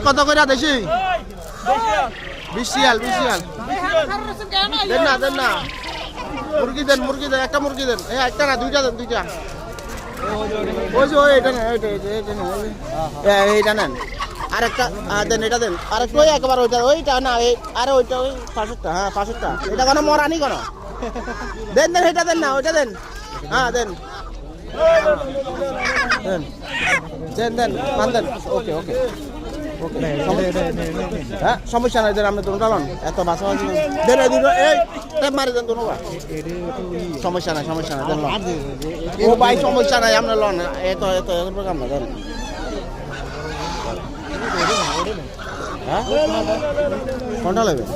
কত করে দেশি 20 রিয়াল দেন না মুরগি দেন একটা মুরগি দেন একটা না দুইটা দেন দুইটা ওই যে এইটা নেন এইটা নেন আরেকটা দেন এটা দেন আরেকটা ওই একবার ওইটা না আরে ওইটা ওই 65টা হ্যাঁ 65টা এটা কোনো মরানি কোনো দেন এটা দেন না ওইটা দেন হ্যাঁ দেন মান দেন ওকে হ্যাঁ সমস্যা নাই দেন আপনি দুটো লন এত বাছাবাছি দেন এই মারি দেন দুটো সমস্যা নাই দেন ও ভাই সমস্যা নাই আপনার লন এত প্রোগ্রাম না দেন হ্যাঁ কোনটা নেবেন